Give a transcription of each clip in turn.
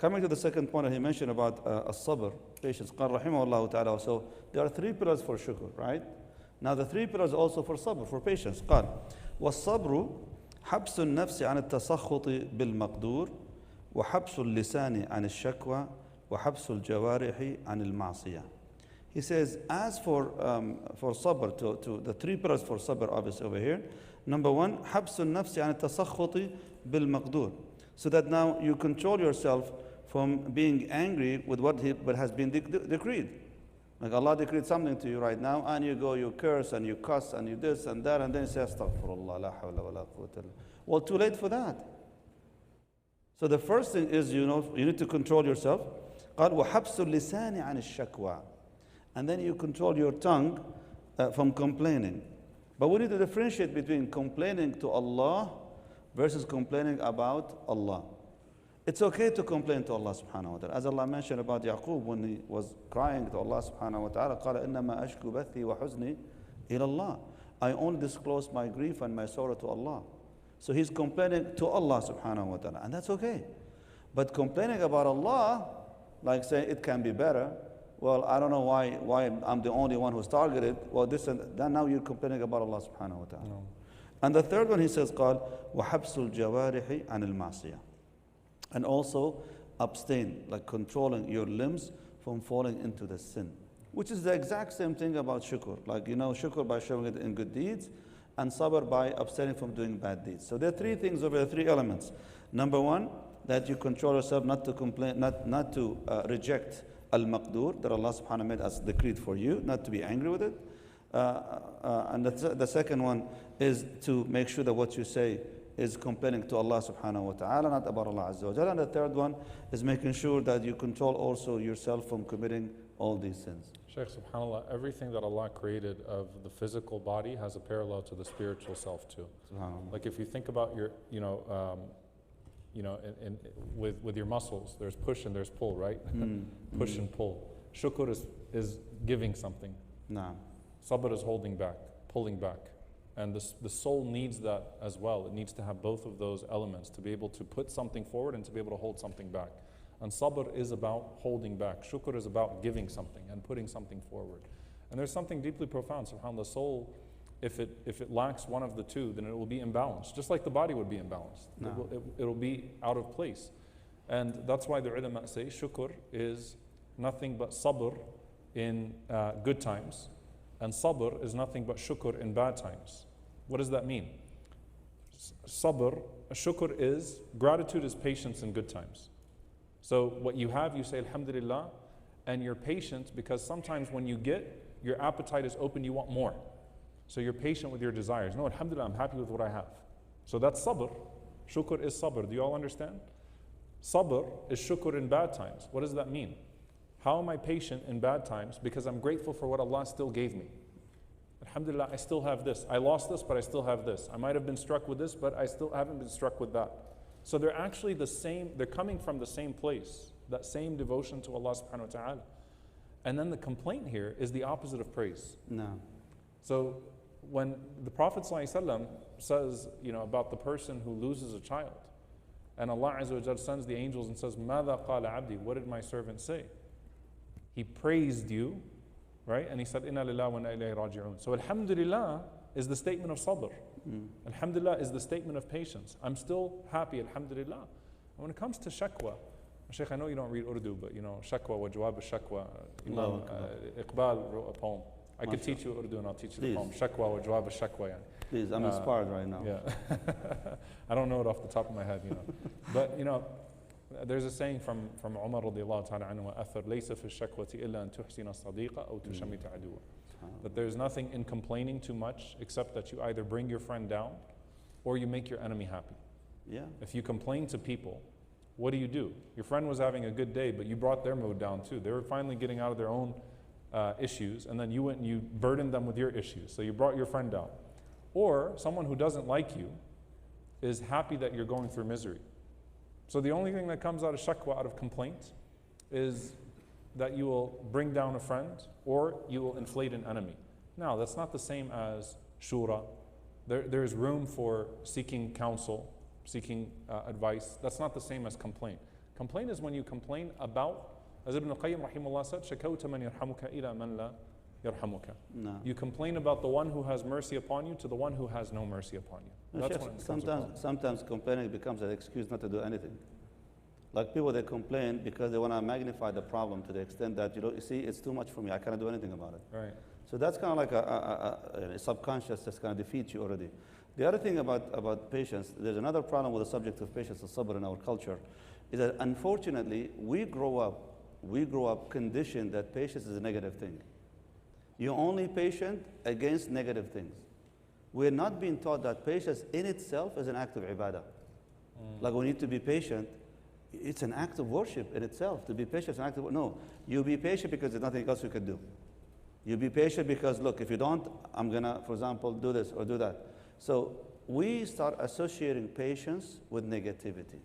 Coming to the second point that he mentioned about as-sabr, patience. قال رحمه الله تعالى. So there are three pillars for shukr, right? Now the three pillars also for sabr, for patience. قال والصبر حبس النفس عن التسخط بالمقدور وحبس اللسان عن الشكوى وحبس الجوارح عن المعصية. He says, as for sabr, to the three pillars for sabr, obviously over here. Number one, حبس النفس عن التسخط بالمقدور. So that now you control yourself from being angry with what has been decreed. Like Allah decreed something to you right now, and you go, you curse, and you cuss, and you this and that, and then you say, Astaghfirullah, la hawla wa la quwwata illa. Well, too late for that. So the first thing is, you need to control yourself. قال وحبس اللسان عن الشكوى. And then you control your tongue from complaining. But we need to differentiate between complaining to Allah versus complaining about Allah. It's okay to complain to Allah subhanahu wa ta'ala. As Allah mentioned about Yaqub when he was crying to Allah subhanahu wa ta'ala, قال إنما أشكو بثي وحزني إلى الله. I only disclose my grief and my sorrow to Allah. So he's complaining to Allah subhanahu wa ta'ala, and that's okay. But complaining about Allah, like saying it can be better, well, I don't know why I'm the only one who's targeted. Well, this and that, now you're complaining about Allah subhanahu wa ta'ala. No. And the third one he says, قال وحبس الجوارح عن المعصية. And also abstain, like controlling your limbs from falling into the sin. Which is the exact same thing about shukr. Like, shukr by showing it in good deeds, and sabr by abstaining from doing bad deeds. So there are three things over there, three elements. Number one, that you control yourself not to complain, not to reject al-maqdur, that Allah subhanahu wa ta'ala made as decreed for you, not to be angry with it. And the second one is to make sure that what you say is complaining to Allah subhanahu wa ta'ala, not about Allah azza wa jalla. And the third one is making sure that you control also yourself from committing all these sins. Shaykh, subhanAllah, everything that Allah created of the physical body has a parallel to the spiritual self too. Like if you think about your, with your muscles, there's push and there's pull, right? Push and pull. Shukr is giving something. Sabr is holding back, pulling back. And the soul needs that as well. It needs to have both of those elements to be able to put something forward and to be able to hold something back. And sabr is about holding back. Shukr is about giving something and putting something forward. And there's something deeply profound. SubhanAllah, the soul, if it lacks one of the two, then it will be imbalanced. Just like the body would be imbalanced. It will be out of place. And that's why the ulama say shukr is nothing but sabr in good times. And sabr is nothing but shukr in bad times. What does that mean? Sabr, shukr is, gratitude is patience in good times. So what you have, you say alhamdulillah, and you're patient because sometimes when you get, your appetite is open, you want more. So you're patient with your desires. No, alhamdulillah, I'm happy with what I have. So that's sabr. Shukr is sabr. Do you all understand? Sabr is shukr in bad times. What does that mean? How am I patient in bad times? Because I'm grateful for what Allah still gave me. Alhamdulillah, I still have this. I lost this, but I still have this. I might have been struck with this, but I still haven't been struck with that. So they're actually the same, they're coming from the same place, that same devotion to Allah subhanahu wa ta'ala. And then the complaint here is the opposite of praise. No. So when the Prophet ﷺ says, about the person who loses a child, and Allah Azza wa Jalla sends the angels and says, ماذا قال عبدي? What did my servant say? He praised you, right? And he said, Inna lillahi wa inna ilayhi raji'un. So alhamdulillah is the statement of sabr. Alhamdulillah is the statement of patience. I'm still happy, alhamdulillah. And when it comes to shakwa, Shaykh, I know you don't read Urdu, but shakwa wa jawab al-shakwa. Imam Iqbal wrote a poem. I could teach you Urdu and I'll teach you the poem. Shakwa wa jawab al-shakwa. Please, I'm inspired right now. Yeah. I don't know it off the top of my head, But, there's a saying from Umar radiallahu ta'ala anhu, أَثَرْ لَيْسَ فِي الشَّكْوَةِ إِلَّا أَن تُحْسِنَ الصَّدِيقَ أَوْ تُشَمِّتَ عَدُوًا. That there's nothing in complaining too much except that you either bring your friend down or you make your enemy happy. Yeah. If you complain to people, what do? Your friend was having a good day, but you brought their mood down too. They were finally getting out of their own issues, and then you went and you burdened them with your issues. So you brought your friend down. Or someone who doesn't like you is happy that you're going through misery. So the only thing that comes out of shakwa, out of complaint, is that you will bring down a friend or you will inflate an enemy. Now, that's not the same as shura. There is room for seeking counsel, seeking advice. That's not the same as complaint. Complain is when you complain about, as Ibn al-Qayyim rahimahullah said, شَكَوْتَ مَنْ يَرْحَمُكَ إِلَى مَنْ لَا يَرْحَمُكَ. No. You complain about the one who has mercy upon you to the one who has no mercy upon you. No, That's Sheikh, when it becomes a problem. sometimes complaining becomes an excuse not to do anything. Like people, they complain because they want to magnify the problem to the extent that, you see, it's too much for me, I cannot do anything about it. Right. So that's kind of like a subconscious that's going to defeat you already. The other thing about patience, there's another problem with the subject of patience and sabr in our culture, is that unfortunately, we grow up conditioned that patience is a negative thing. You're only patient against negative things. We're not being taught that patience in itself is an act of ibadah. Like we need to be patient, it's an act of worship in itself. To be patient is an act of no. You be patient because there's nothing else you can do. You be patient because, look, if you don't, I'm going to, for example, do this or do that. So we start associating patience with negativity.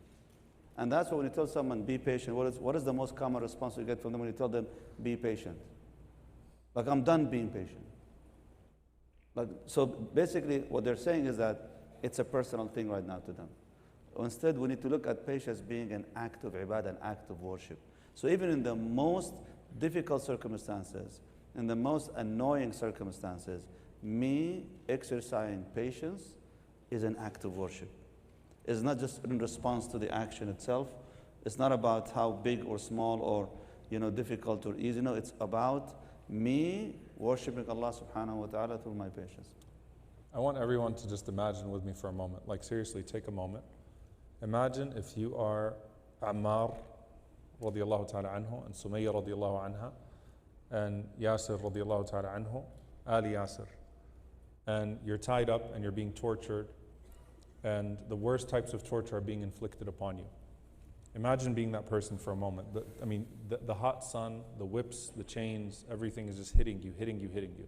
And that's why when you tell someone, be patient, what is the most common response you get from them when you tell them, be patient? Like, I'm done being patient. Like, so basically what they're saying is that it's a personal thing right now to them. Instead, we need to look at patience being an act of ibadah, an act of worship. So even in the most difficult circumstances, in the most annoying circumstances, me exercising patience is an act of worship. It's not just in response to the action itself. It's not about how big or small or difficult or easy. No, it's about me worshiping Allah subhanahu wa ta'ala through my patience. I want everyone to just imagine with me for a moment. Like seriously, take a moment. Imagine if you are Ammar radiallahu ta'ala anhu and Sumayya radiallahu anha and Yasir radiallahu ta'ala anhu, Ali Yasir. And you're tied up and you're being tortured and the worst types of torture are being inflicted upon you. Imagine being that person for a moment. The hot sun, the whips, the chains, everything is just hitting you.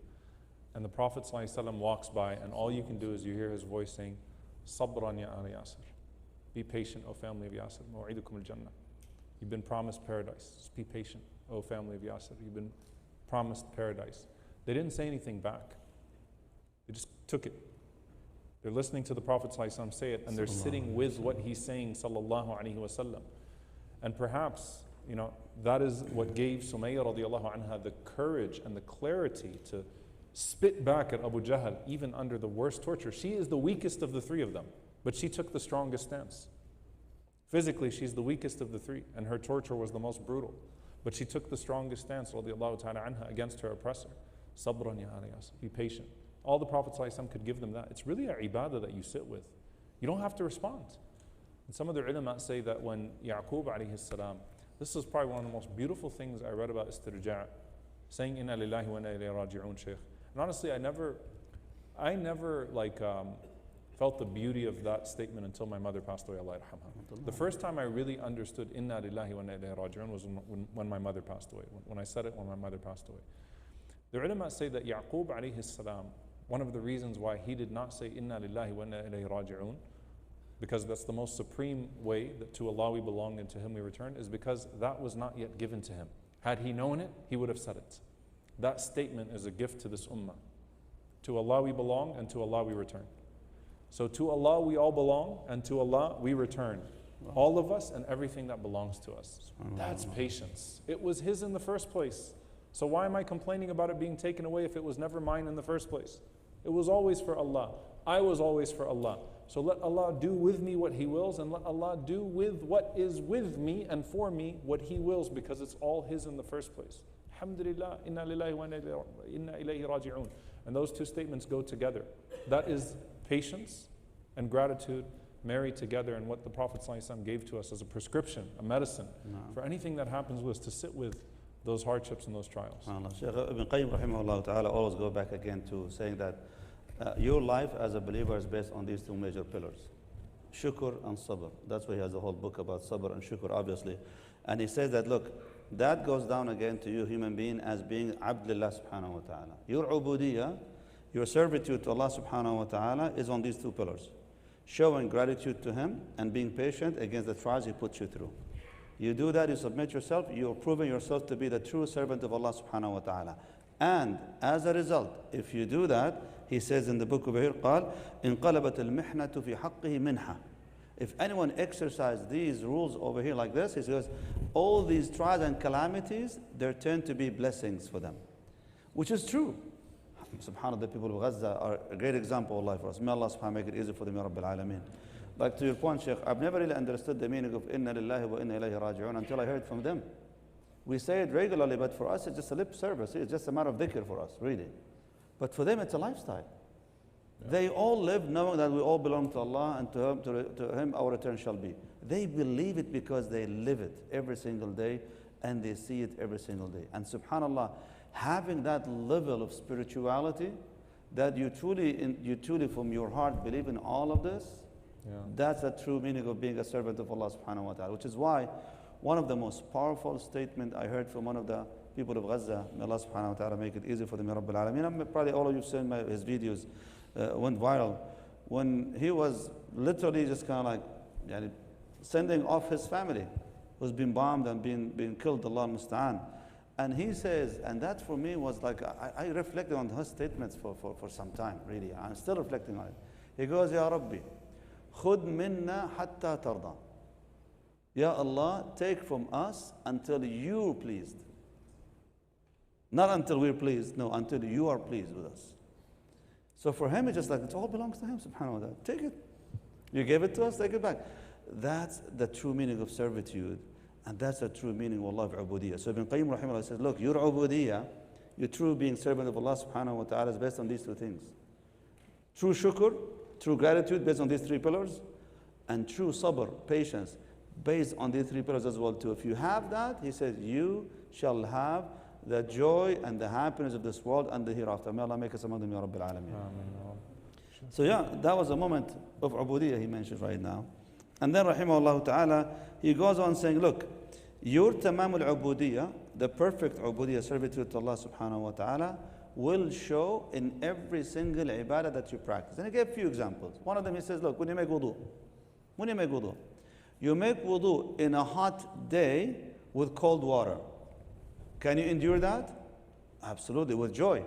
And the Prophet ﷺ walks by and all you can do is you hear his voice saying, Sabran ya Ali Yasir. Be patient, O family of Yasir. Maw'idukum al-Jannah. You've been promised paradise. Just be patient, O family of Yasir. You've been promised paradise. They didn't say anything back. They just took it. They're listening to the Prophet ﷺ say it and they're sitting with what he's saying sallallahu alaihi wasallam. And perhaps, that is what gave Sumayya radiallahu anha the courage and the clarity to spit back at Abu Jahl even under the worst torture. She is the weakest of the three of them, but she took the strongest stance. Physically, she's the weakest of the three and her torture was the most brutal. But she took the strongest stance radiallahu ta'ala anha against her oppressor. Sabran ya Ali Yasir. Be patient. All the Prophet ﷺ could give them that. It's really a ibadah that you sit with. You don't have to respond. And some of the ulama say that when Yaqub alayhi salam, this is probably one of the most beautiful things I read about istirja', saying inna lillahi wa inna ilayhi raji'un, Shaykh. And honestly, I never felt the beauty of that statement until my mother passed away, Allah yarhamha. The first time I really understood inna lillahi wa inna ilayhi raji'un was when my mother passed away. When I said it when my mother passed away. The ulama say that Yaqub alayhi salam, one of the reasons why he did not say inna lillahi wa inna ilayhi raji'un, because that's the most supreme way that to Allah we belong and to him we return, is because that was not yet given to him. Had he known it, he would have said it. That statement is a gift to this ummah. To Allah we belong and to Allah we return. So to Allah we all belong and to Allah we return. All of us and everything that belongs to us. That's patience. It was his in the first place. So why am I complaining about it being taken away if it was never mine in the first place? It was always for Allah. I was always for Allah. So let Allah do with me what He wills and let Allah do with what is with me and for me what He wills because it's all His in the first place. Alhamdulillah, inna lillahi wa inna ilayhi raji'un. And those two statements go together. That is patience and gratitude married together and what the Prophet ﷺ gave to us as a prescription, a medicine for anything that happens with us to sit with those hardships and those trials. Shaykh Ibn Qayyim rahimahullah ta'ala always go back again to saying that your life as a believer is based on these two major pillars, Shukr and Sabr. That's why he has a whole book about Sabr and Shukr, obviously. And he says that, look, that goes down again to you, human being, as being Abdullah subhanahu wa ta'ala. Your ubudiyah, your servitude to Allah subhanahu wa ta'ala is on these two pillars, showing gratitude to Him and being patient against the trials He puts you through. You do that, you submit yourself, you're proving yourself to be the true servant of Allah subhanahu wa ta'ala. And as a result, if you do that, he says in the book of Hir, قال انقلبت المحنة في حقه منحة. if anyone exercises these rules over here like this, he says, all these trials and calamities, they turn to be blessings for them. Which is true. SubhanAllah, the people of Gaza are a great example of life for us. May Allah subhanahu make it easy for them, Ya Rabbil Alameen. Like to your point, Sheikh, I've never really understood the meaning of Inna Lillahi wa Inna Ilayhi Raji'un until I heard from them. We say it regularly, but for us it's just a lip service. It's just a matter of dhikr for us, really. But for them it's a lifestyle. Yeah. They all live knowing that we all belong to Allah and to Him our return shall be. They believe it because they live it every single day and they see it every single day. And subhanAllah, having that level of spirituality that you truly from your heart believe in all of this, that's the true meaning of being a servant of Allah subhanahu wa ta'ala. Which is why one of the most powerful statements I heard from one of the people of Gaza, may Allah subhanahu wa ta'ala make it easy for them, Ya Rabbil Alameen. Probably all of you have seen his videos, went viral, when he was literally just kind of like sending off his family, who's been bombed and been killed, Allah musta'an. And he says, and that for me was like, I reflected on his statements for some time, really. I'm still reflecting on it. He goes, Ya Rabbi, khud minna hatta tarda. Ya Allah, take from us until you're pleased. Not until we're pleased, no, until you are pleased with us. So for him, it's just like, it all belongs to him, subhanahu wa ta'ala. Take it. You gave it to us, take it back. That's the true meaning of servitude. And that's the true meaning of Allah of ubudiyyah. So Ibn Qayyim rahimahullah says, look, your ubudiyyah, your true being servant of Allah subhanahu wa ta'ala is based on these two things. True shukr, true gratitude based on these three pillars, and true sabr, patience, based on these three pillars as well too. If you have that, he says, you shall have the joy and the happiness of this world and the hereafter. May Allah make us among them, Ya Rabbil Alameen. So yeah, that was a moment of ubudiyyah he mentioned right now. And then rahimahullah ta'ala, he goes on saying, look, your tamam al-ubudiyyah, the perfect ubudiyyah, servitude to Allah subhanahu wa ta'ala, will show in every single ibadah that you practice. And he gave a few examples. One of them, he says, look, when you make wudu, you make wudu in a hot day with cold water. Can you endure that? Absolutely, with joy.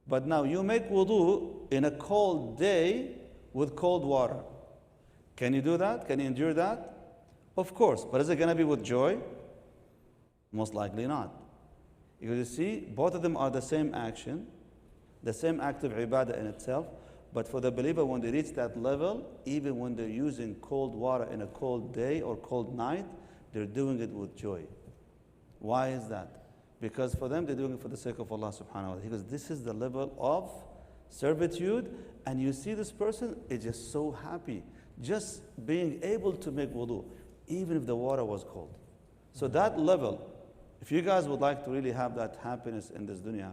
But now you make wudu in a cold day with cold water. Can you do that? Can you endure that? Of course. But is it going to be with joy? Most likely not. Because you see, both of them are the same action, the same act of ibadah in itself. But for the believer, when they reach that level, even when they're using cold water in a cold day or cold night, they're doing it with joy. Why is that? Because for them, they're doing it for the sake of Allah subhanahu wa ta'ala. Because this is the level of servitude. And you see this person is just so happy. Just being able to make wudu, even if the water was cold. So that level, if you guys would like to really have that happiness in this dunya,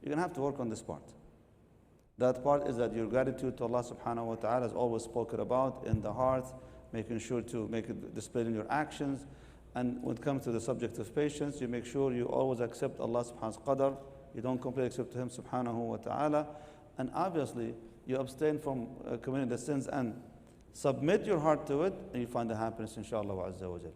you're going to have to work on this part. That part is that your gratitude to Allah subhanahu wa ta'ala is always spoken about in the heart, making sure to make it displayed in your actions. And when it comes to the subject of patience, you make sure you always accept Allah subhanahu wa ta'ala. You don't completely accept Him subhanahu wa ta'ala. And obviously, you abstain from committing the sins and submit your heart to it, and you find the happiness, inshallah wa azza wa jal.